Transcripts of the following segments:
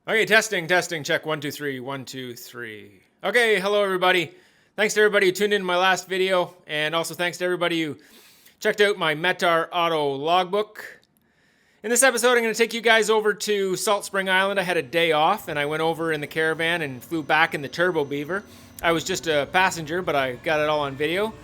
Okay, testing, check, 1, 2, 3, 1, 2, 3. Okay, hello everybody. Thanks to everybody who tuned in my last video, and also thanks to everybody who checked out my Metar Auto logbook. In this episode, I'm going to take you guys over to Saltspring Island. I had a day off, and I went over in the Caravan and flew back in the Turbo Beaver. I was just a passenger, but I got it all on video.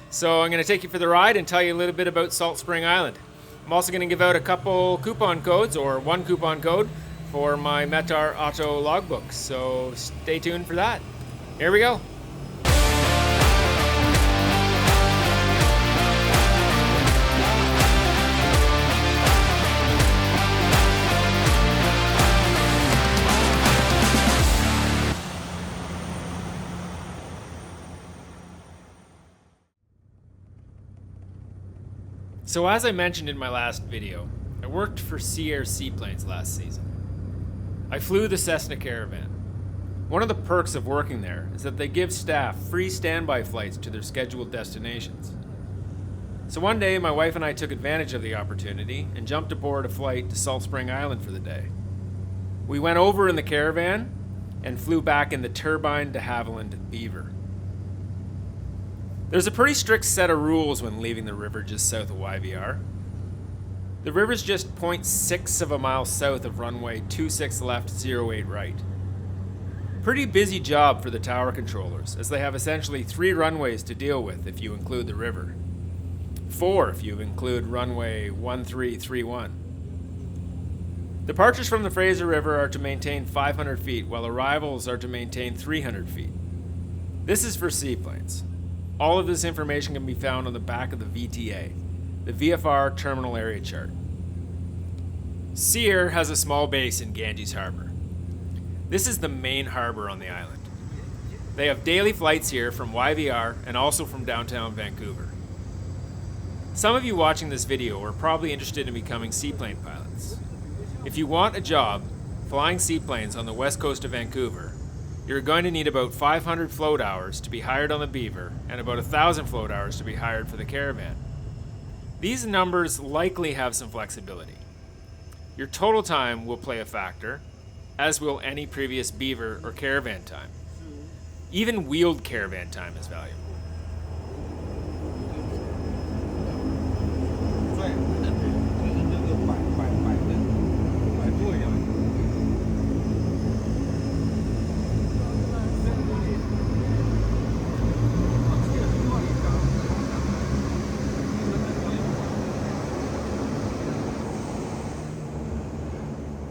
So I'm going to take you for the ride and tell you a little bit about Saltspring Island. I'm also going to give out a couple coupon codes, or one coupon code, for my Metar Auto logbook. So stay tuned for that. Here we go. So as I mentioned in my last video, I worked for seaplanes last season. I flew the Cessna Caravan. One of the perks of working there is that they give staff free standby flights to their scheduled destinations. So one day, my wife and I took advantage of the opportunity and jumped aboard a flight to Saltspring Island for the day. We went over in the Caravan and flew back in the turbine deHavilland Beaver. There's a pretty strict set of rules when leaving the river just south of YVR. The river's just 0.6 of a mile south of runway 26 left, 08 right. Pretty busy job for the tower controllers, as they have essentially 3 runways to deal with if you include the river. 4 if you include runway 1331. Departures from the Fraser River are to maintain 500 feet, while arrivals are to maintain 300 feet. This is for seaplanes. All of this information can be found on the back of the VTA, the VFR Terminal Area Chart. Sear has a small base in Ganges Harbor. This is the main harbor on the island. They have daily flights here from YVR and also from downtown Vancouver. Some of you watching this video are probably interested in becoming seaplane pilots. If you want a job flying seaplanes on the west coast of Vancouver, you're going to need about 500 float hours to be hired on the Beaver and about 1,000 float hours to be hired for the Caravan. These numbers likely have some flexibility. Your total time will play a factor, as will any previous Beaver or Caravan time. Even wheeled Caravan time is valuable.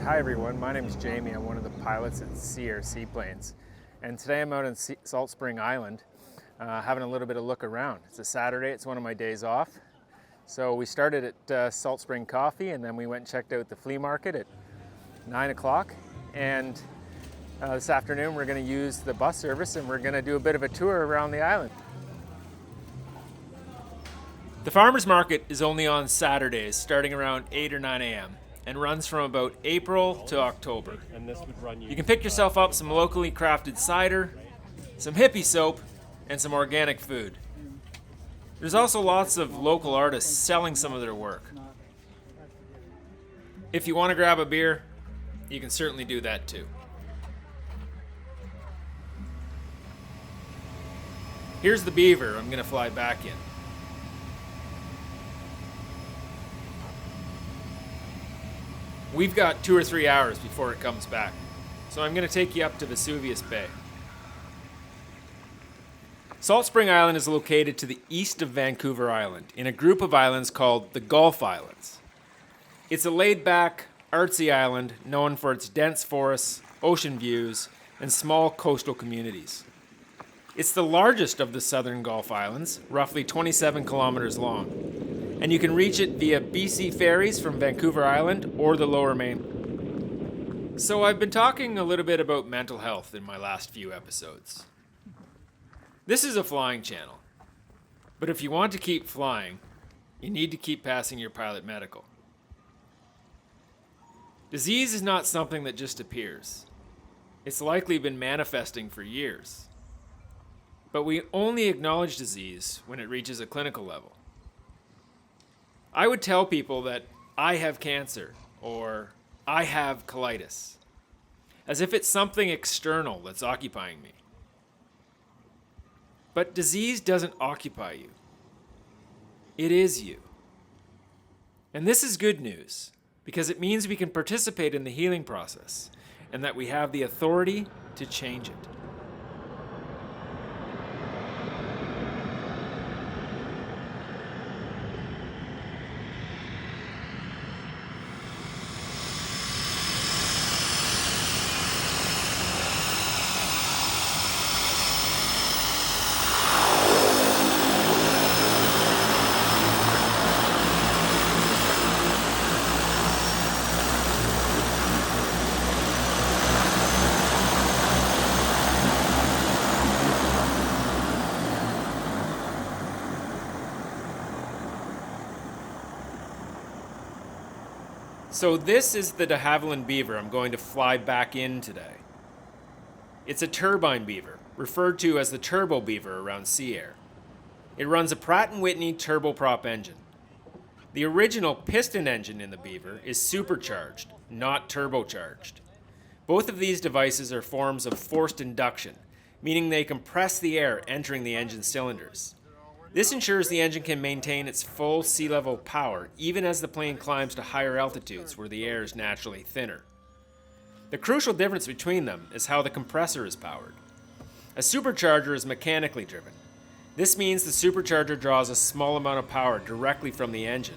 Hi everyone, my name is Jamie. I'm one of the pilots at Seaplanes, and today I'm out on Saltspring Island having a little bit of look around. It's a Saturday, it's one of my days off. So we started at Salt Spring Coffee, and then we went and checked out the flea market at 9 o'clock, and this afternoon we're going to use the bus service and we're going to do a bit of a tour around the island. The farmers market is only on Saturdays starting around 8 or 9 a.m. and runs from about April to October. And this would run You can pick yourself up some locally crafted cider, some hippie soap, and some organic food. There's also lots of local artists selling some of their work. If you want to grab a beer, you can certainly do that too. Here's the Beaver I'm going to fly back in. We've got 2 or 3 hours before it comes back, so I'm going to take you up to Vesuvius Bay. Saltspring Island is located to the east of Vancouver Island, in a group of islands called the Gulf Islands. It's a laid-back, artsy island known for its dense forests, ocean views, and small coastal communities. It's the largest of the southern Gulf Islands, roughly 27 kilometers long. And you can reach it via BC ferries from Vancouver Island or the Lower Mainland. So I've been talking a little bit about mental health in my last few episodes. This is a flying channel, but if you want to keep flying, you need to keep passing your pilot medical. Disease is not something that just appears. It's likely been manifesting for years. But we only acknowledge disease when it reaches a clinical level. I would tell people that I have cancer or I have colitis. as if it's something external that's occupying me. But disease doesn't occupy you. It is you. And this is good news, because it means we can participate in the healing process, and that we have the authority to change it. So this is the deHavilland Beaver I'm going to fly back in today. It's a turbine beaver, referred to as the Turbo Beaver around sea air. It runs a Pratt & Whitney turboprop engine. The original piston engine in the Beaver is supercharged, not turbocharged. Both of these devices are forms of forced induction, meaning they compress the air entering the engine cylinders. This ensures the engine can maintain its full sea level power even as the plane climbs to higher altitudes where the air is naturally thinner. The crucial difference between them is how the compressor is powered. A supercharger is mechanically driven. This means the supercharger draws a small amount of power directly from the engine,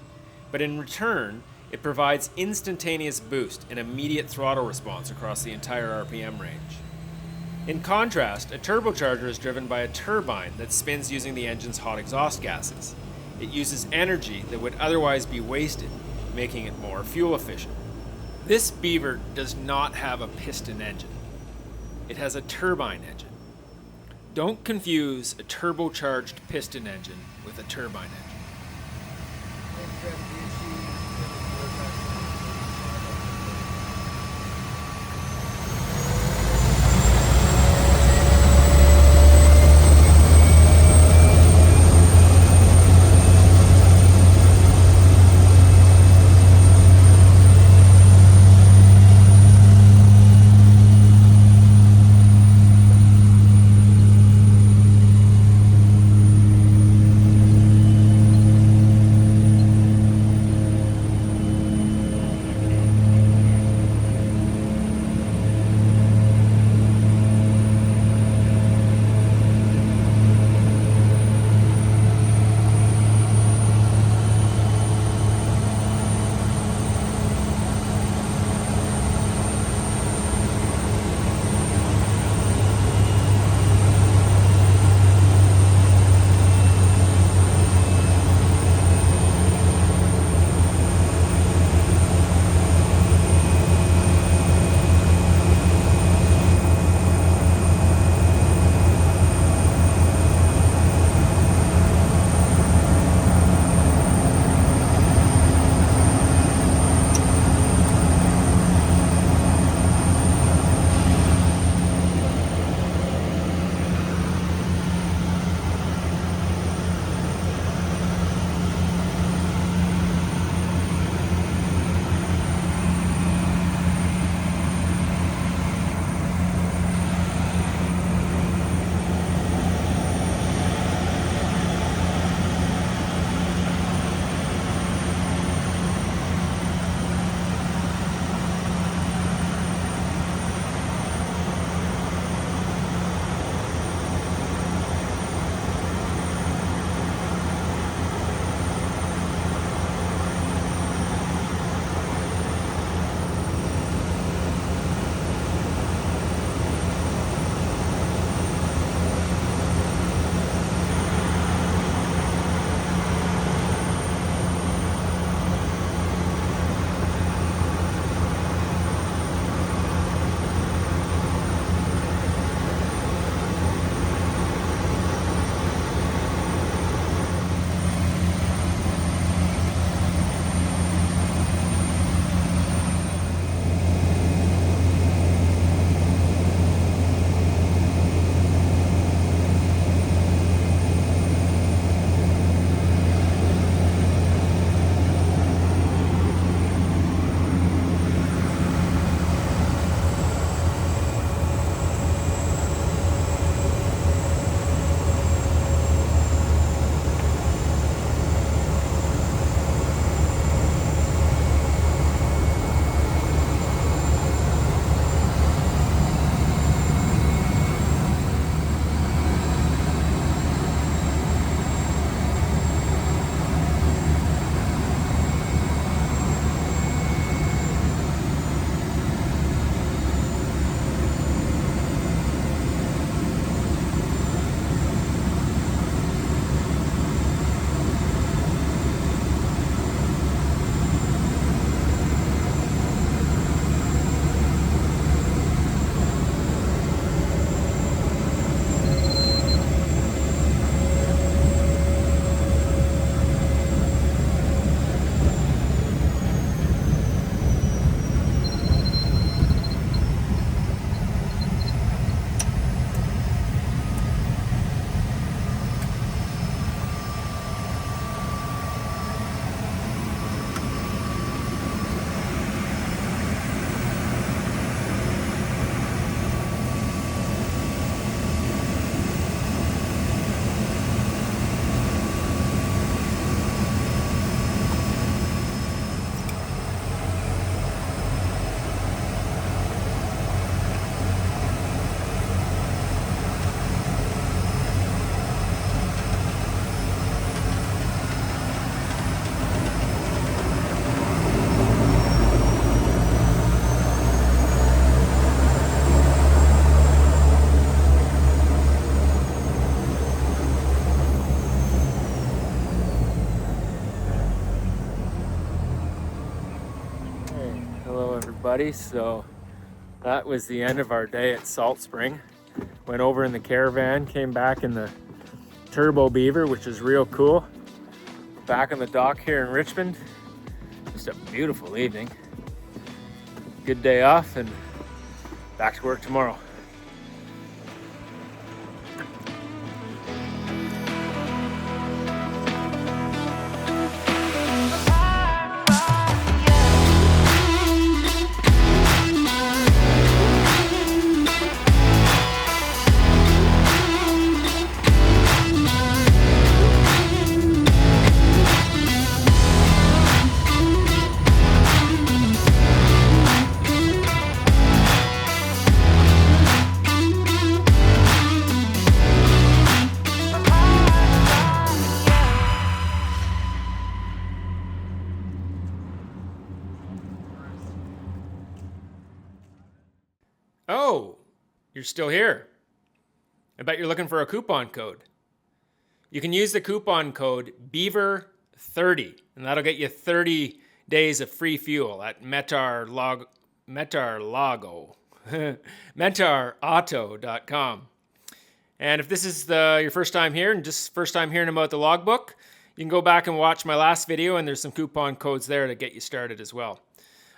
but in return, it provides instantaneous boost and immediate throttle response across the entire RPM range. In contrast, a turbocharger is driven by a turbine that spins using the engine's hot exhaust gases. It uses energy that would otherwise be wasted, making it more fuel efficient. This Beaver does not have a piston engine. It has a turbine engine. Don't confuse a turbocharged piston engine with a turbine engine. everybody. So that was the end of our day at Salt Spring. Went over in the Caravan, came back in the Turbo Beaver, which is real cool. Back on the dock here in Richmond. Just a beautiful evening. Good day off and back to work tomorrow. Oh, you're still here. I bet you're looking for a coupon code. You can use the coupon code BEAVER30, and that'll get you 30 days of free fuel at mentarauto.com. And if this is your first time here and just first time hearing about the Logbook, you can go back and watch my last video, and there's some coupon codes there to get you started as well.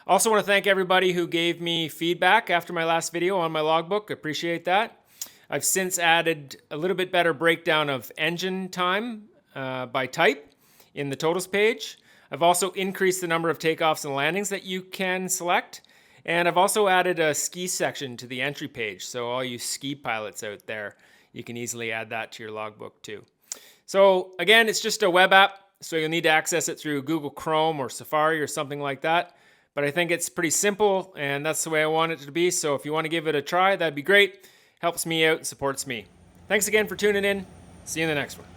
Also want to thank everybody who gave me feedback after my last video on my Logbook. Appreciate that. I've since added a little bit better breakdown of engine time by type in the totals page. I've also increased the number of takeoffs and landings that you can select. And I've also added a ski section to the entry page. So all you ski pilots out there, you can easily add that to your Logbook too. So again, it's just a web app. So you'll need to access it through Google Chrome or Safari or something like that. But I think it's pretty simple, and that's the way I want it to be. So if you want to give it a try, that'd be great. Helps me out and supports me. Thanks again for tuning in. See you in the next one.